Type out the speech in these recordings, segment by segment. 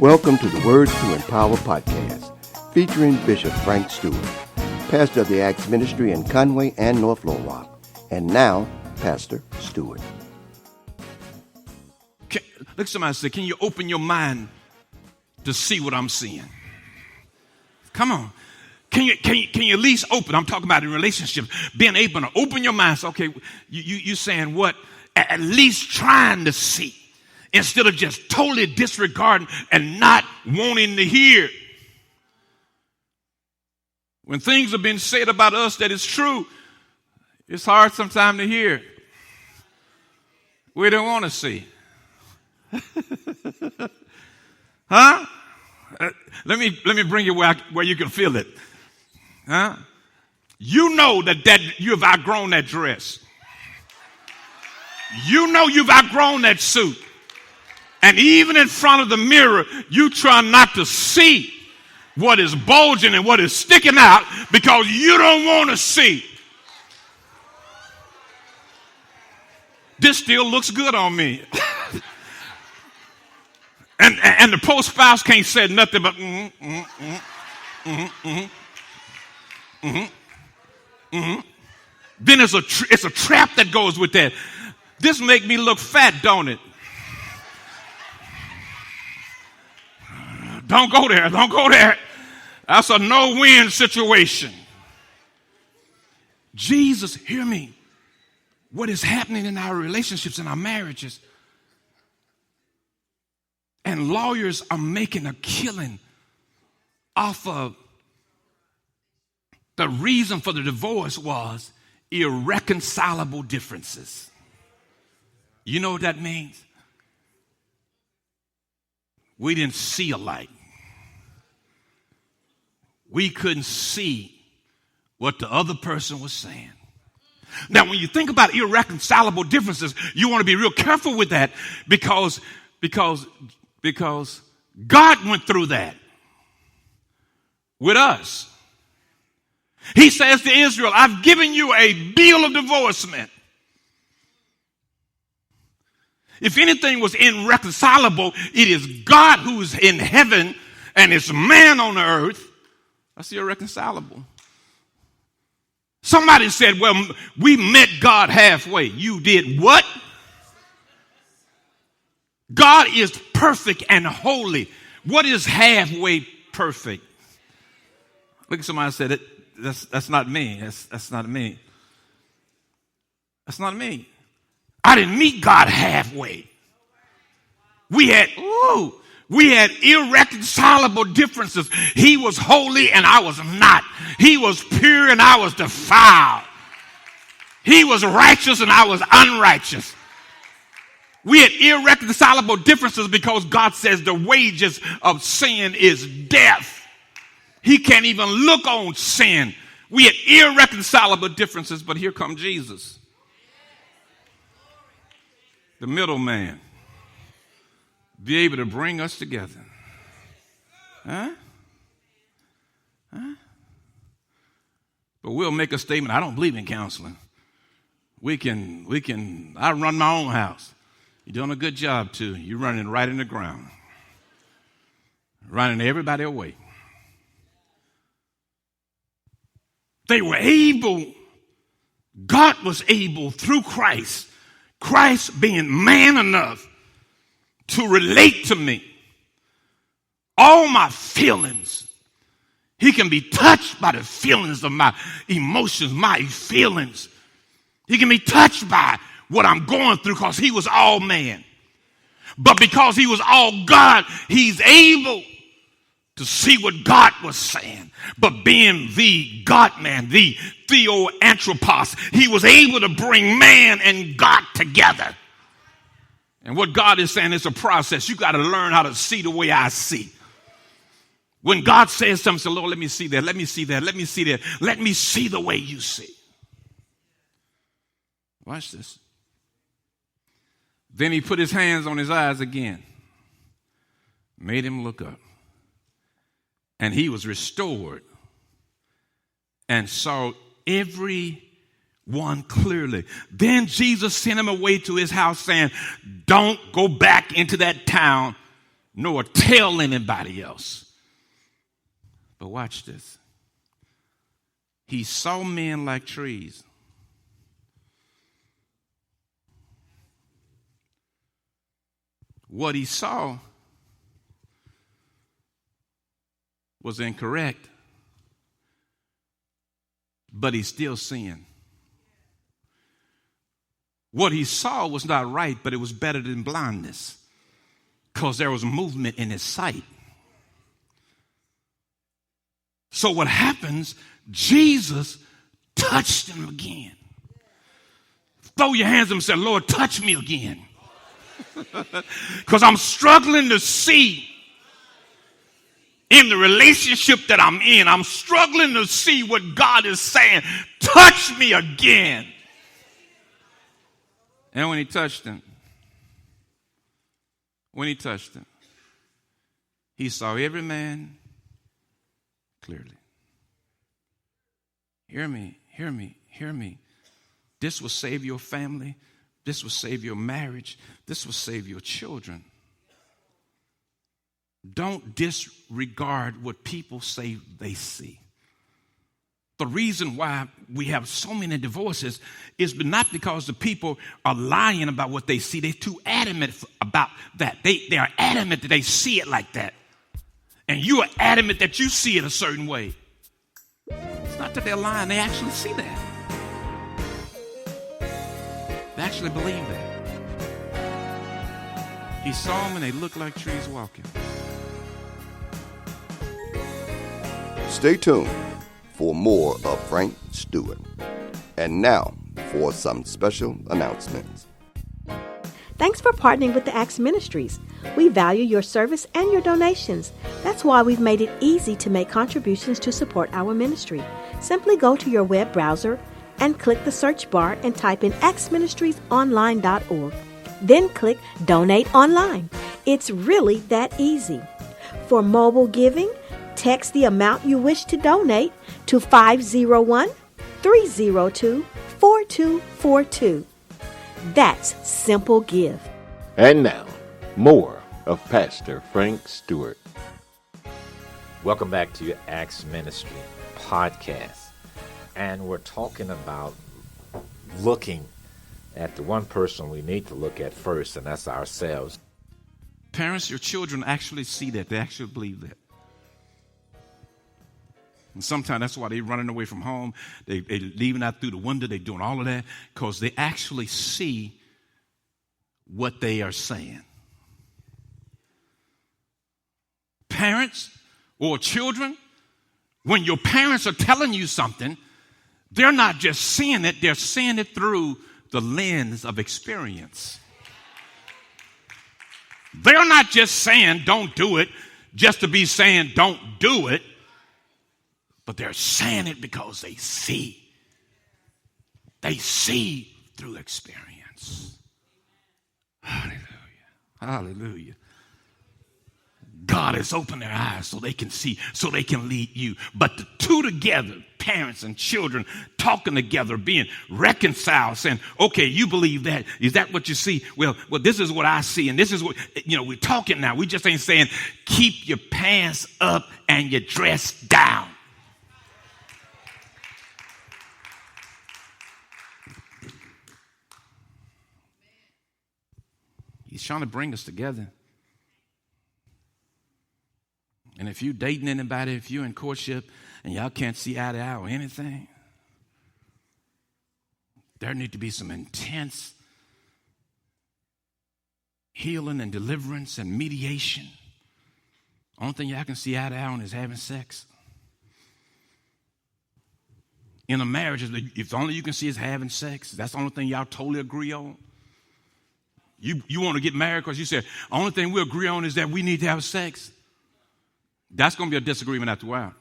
Welcome to the Words to Empower podcast, featuring Bishop Frank Stewart, pastor of the Acts Ministry in Conway and North Little Rock, and now Pastor Stewart. Look at somebody and say, can you open your mind to see what I'm seeing? Come on. Can you at least open? I'm talking about in relationships, being able to open your mind. So, okay, you saying what? At least trying to see, instead of just totally disregarding and not wanting to hear. When things have been said about us that is true, it's hard sometimes to hear. We don't want to see. Huh? Let me bring you where you can feel it. Huh? You know that you have outgrown that dress. You know you've outgrown that suit. And even in front of the mirror, you try not to see what is bulging and what is sticking out because you don't want to see. This still looks good on me. And the post-spouse can't say nothing but Then it's a trap that goes with that. This make me look fat, don't it? Don't go there. Don't go there. That's a no-win situation. Jesus, hear me. What is happening in our relationships and our marriages? And lawyers are making a killing off of the reason for the divorce was irreconcilable differences. You know what that means? We didn't see alike. We couldn't see what the other person was saying. Now, when you think about irreconcilable differences, you want to be real careful with that because God went through that with us. He says to Israel, I've given you a bill of divorcement. If anything was irreconcilable, it is God who's in heaven and it's man on the earth. That's irreconcilable. Somebody said, well, we met God halfway. You did what? God is perfect and holy. What is halfway perfect? Look at somebody said, that's not me. That's not me. That's not me. I didn't meet God halfway. We had irreconcilable differences. He was holy and I was not. He was pure and I was defiled. He was righteous and I was unrighteous. We had irreconcilable differences because God says the wages of sin is death. He can't even look on sin. We had irreconcilable differences, but here comes Jesus, the middleman, be able to bring us together. Huh? But we'll make a statement. I don't believe in counseling. I run my own house. You're doing a good job, too. You're running right in the ground. Running everybody away. They were able, God was able through Christ being man enough to relate to me. All my feelings. He can be touched by the feelings of my emotions, my feelings. He can be touched by what I'm going through because he was all man. But because he was all God, he's able to see what God was saying. But being the God-man, the theoanthropos, he was able to bring man and God together. And what God is saying is a process. You got to learn how to see the way I see. When God says something, say, Lord, let me see that, let me see that, let me see that. Let me see the way you see. Watch this. Then he put his hands on his eyes again, made him look up. And he was restored and saw everyone clearly. Then Jesus sent him away to his house saying, don't go back into that town nor tell anybody else. But watch this. He saw men like trees. What he saw was incorrect, but he's still seeing. What he saw was not right, but it was better than blindness because there was movement in his sight. So what happens, Jesus touched him again. Throw your hands up and say, Lord, touch me again. Because I'm struggling to see in the relationship that I'm in. I'm struggling to see what God is saying. Touch me again. And when he touched him, he saw every man clearly. Hear me, hear me, hear me. This will save your family. This will save your marriage. This will save your children. Don't disregard what people say they see. The reason why we have so many divorces is not because the people are lying about what they see. They're too adamant about that. They are adamant that they see it like that. And you are adamant that you see it a certain way. It's not that they're lying. They actually see that. They actually believe that. He saw them and they looked like trees walking. Stay tuned for more of Frank Stewart. And now for some special announcements. Thanks for partnering with the Acts Ministries. We value your service and your donations. That's why we've made it easy to make contributions to support our ministry. Simply go to your web browser and click the search bar and type in actsministriesonline.org. Then click Donate Online. It's really that easy. For mobile giving, text the amount you wish to donate to 501-302-4242. That's Simple Give. And now, more of Pastor Frank Stewart. Welcome back to your Acts Ministry podcast. And we're talking about looking at the one person we need to look at first, and that's ourselves. Parents, your children actually see that. They actually believe that. And sometimes that's why they're running away from home. They're leaving out through the window. They're doing all of that because they actually see what they are saying. Parents or children, when your parents are telling you something, they're not just seeing it, they're seeing it through the lens of experience. They're not just saying don't do it just to be saying don't do it, but they're saying it because they see. They see through experience. Hallelujah. Hallelujah. God has opened their eyes so they can see, so they can lead you. But the two together, parents and children, talking together, being reconciled, saying, okay, you believe that. Is that what you see? Well, this is what I see. And this is what, we're talking now. We just ain't saying, keep your pants up and your dress down. He's trying to bring us together. And if you're dating anybody, if you're in courtship and y'all can't see eye to eye or anything, there need to be some intense healing and deliverance and mediation. Only thing y'all can see eye to eye on is having sex. In a marriage, if the only you can see is having sex, that's the only thing y'all totally agree on. You want to get married because you said, the only thing we agree on is that we need to have sex. That's going to be a disagreement after a while.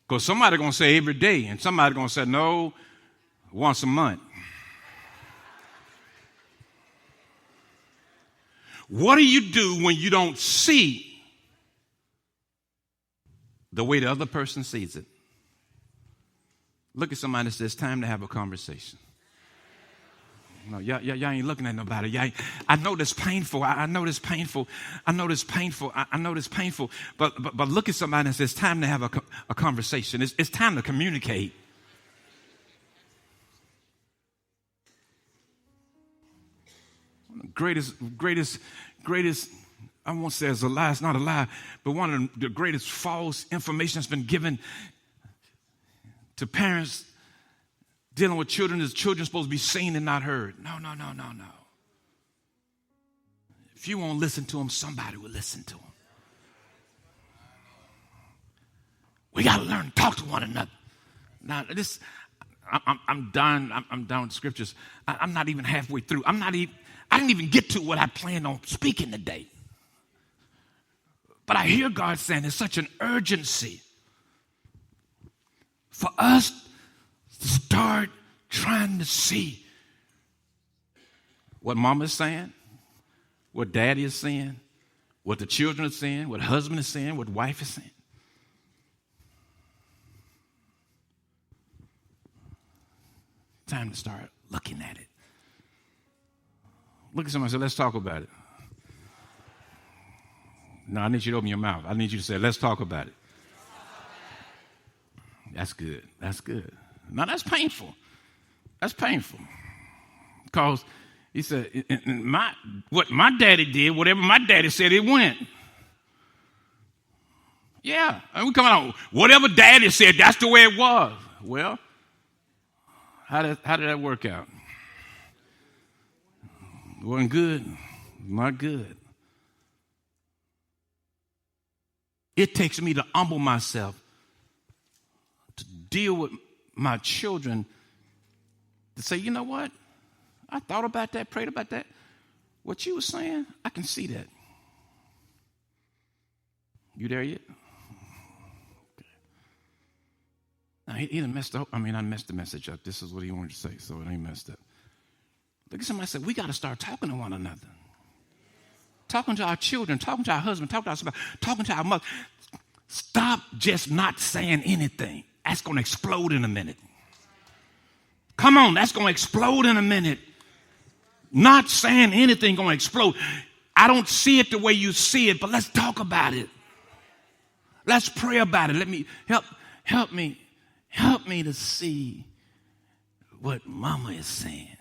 Because somebody's going to say every day, and somebody's going to say, no, once a month. What do you do when you don't see the way the other person sees it? Look at somebody that says, time to have a conversation. No, y'all ain't looking at nobody. I know this painful. I know this painful. I know this painful. I know this painful. But look at somebody and say, it's time to have a conversation. It's time to communicate. Greatest, I won't say it's a lie, it's not a lie, but one of the greatest false information that's been given to parents dealing with children is children supposed to be seen and not heard. No. If you won't listen to them, somebody will listen to them. We got to learn to talk to one another. Now, I'm done. I'm done with scriptures. I'm not even halfway through. I didn't even get to what I planned on speaking today. But I hear God saying there's such an urgency for us to start trying to see what mama is saying, what daddy is saying, what the children are saying, what husband is saying, what wife is saying. Time to start looking at it. Look at somebody and say, let's talk about it. No, I need you to open your mouth. I need you to say, let's talk about it. That's good. That's good. Now, that's painful. That's painful. Because he said, what my daddy did, whatever my daddy said, it went. Yeah. And we come out, whatever daddy said, that's the way it was. Well, how did that work out? It wasn't good. Not good. It takes me to humble myself to deal with my children, to say, you know what? I thought about that, prayed about that. What you were saying, I can see that. You there yet? Okay. Now, he done messed up. I messed the message up. This is what he wanted to say, so it ain't messed up. Look at somebody say, we got to start talking to one another. Talking to our children, talking to our husband, talking to our spouse, talking to our mother. Stop just not saying anything. That's going to explode in a minute. Come on, that's going to explode in a minute. Not saying anything going to explode. I don't see it the way you see it, but let's talk about it. Let's pray about it. Let me help me to see what Mama is saying.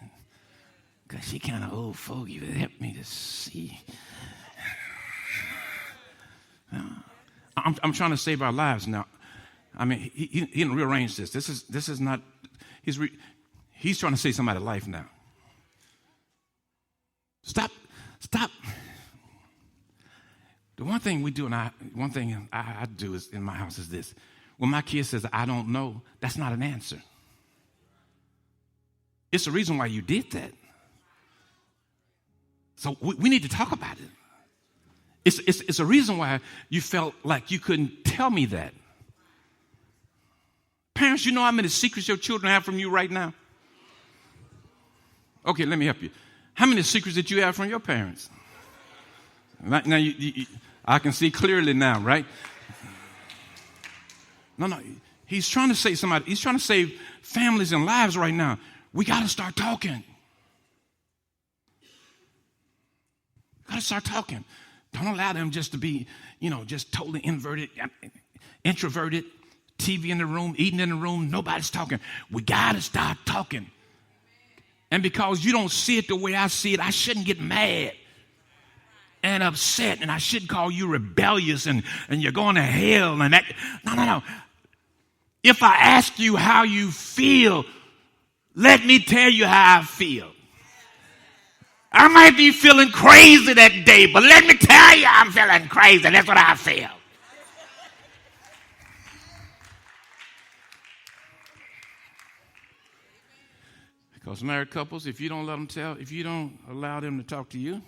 Because she kind of old fogey. Help me to see. I'm trying to save our lives now. I mean, he didn't rearrange this. This is not. He's trying to save somebody's life now. Stop. The one thing we do, and one thing I do is in my house is this: when my kid says I don't know, that's not an answer. It's the reason why you did that. So we need to talk about it. It's a reason why you felt like you couldn't tell me that. Parents, you know how many secrets your children have from you right now? Okay, let me help you. How many secrets did you have from your parents? Now, I can see clearly now, right? No. He's trying to save somebody. He's trying to save families and lives right now. We got to start talking. Got to start talking. Don't allow them just to be, just totally introverted, TV in the room, eating in the room, nobody's talking. We got to start talking. And because you don't see it the way I see it, I shouldn't get mad and upset, and I shouldn't call you rebellious and you're going to hell and that. No. If I ask you how you feel, let me tell you how I feel. I might be feeling crazy that day, but let me tell you I'm feeling crazy. That's what I feel. Because married couples, if you don't allow them to talk to you,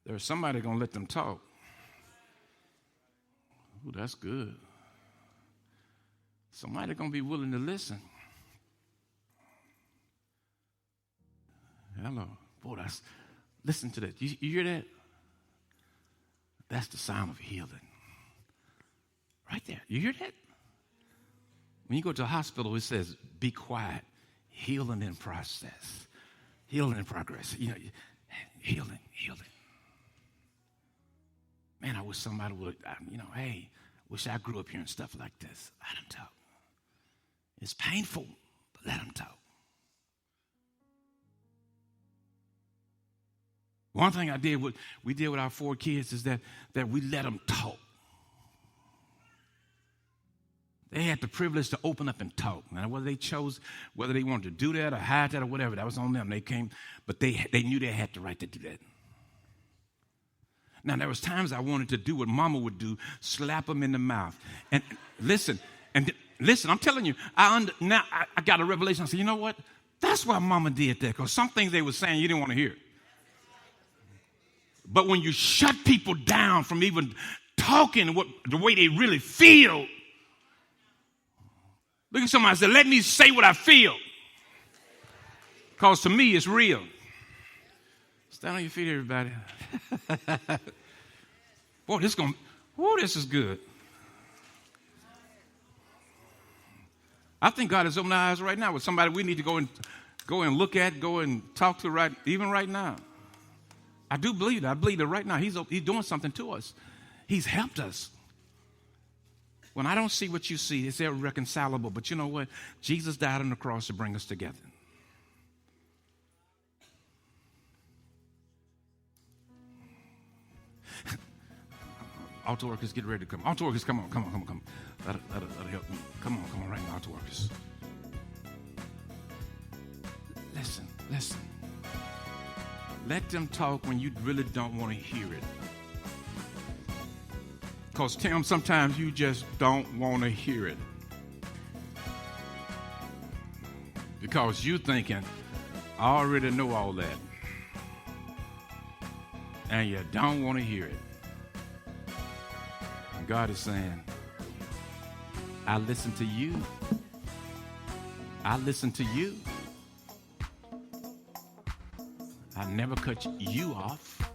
there's somebody going to let them talk. Ooh, that's good. Somebody going to be willing to listen. Hello. Boy, listen to that. You hear that? That's the sound of healing. Right there. You hear that? When you go to the hospital, it says, be quiet Healing in process. Healing in progress. You know, healing. Man, I wish somebody would, hey, wish I grew up hearing stuff like this. Let them talk. It's painful, but let them talk. One thing we did with our 4 kids is that we let them talk. They had the privilege to open up and talk. Now, whether they wanted to do that or hide that or whatever, that was on them. They came, but they knew they had the right to do that. Now, there was times I wanted to do what Mama would do, slap them in the mouth. And listen, I'm telling you, I got a revelation. I said, you know what? That's why Mama did that, because some things they were saying you didn't want to hear. But when you shut people down from even talking the way they really feel, look at somebody and say, let me say what I feel. Because to me, it's real. Stand on your feet, everybody. Boy, this is good. I think God is opening our eyes right now with somebody we need to go and look at, go and talk to even right now. I do believe that. I believe that right now he's doing something to us. He's helped us. When I don't see what you see, it's irreconcilable. But you know what? Jesus died on the cross to bring us together. Altar workers, get ready to come. Altar workers, come on. That'll help me. Come on, right now, altar workers. Listen. Let them talk when you really don't want to hear it. Because, Tim, sometimes you just don't want to hear it. Because you're thinking, I already know all that. And you don't want to hear it. And God is saying, I listen to you. I listen to you. I never cut you off.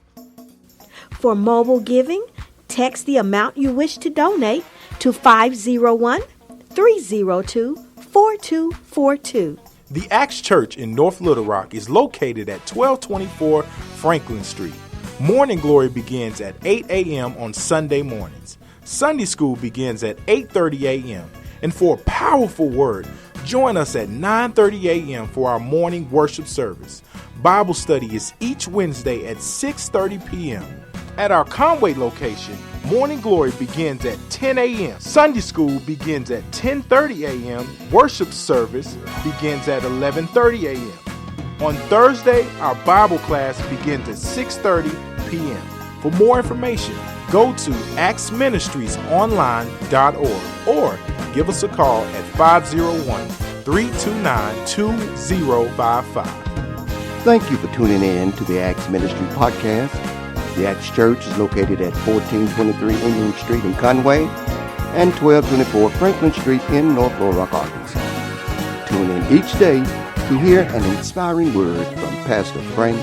For mobile giving, text the amount you wish to donate to 501-302-4242. The Acts Church in North Little Rock is located at 1224 Franklin Street. Morning Glory begins at 8 a.m. on Sunday mornings. Sunday school begins at 8:30 a.m. And for a powerful word, join us at 9:30 a.m. for our morning worship service. Bible study is each Wednesday at 6:30 p.m. At our Conway location, Morning Glory begins at 10 a.m. Sunday school begins at 10:30 a.m. Worship service begins at 11:30 a.m. On Thursday, our Bible class begins at 6:30 p.m. For more information, go to actsministriesonline.org or give us a call at 501-329-2055. Thank you for tuning in to the Acts Ministry Podcast. The Acts Church is located at 1423 Englewood Street in Conway and 1224 Franklin Street in North Little Rock, Arkansas. Tune in each day to hear an inspiring word from Pastor Frank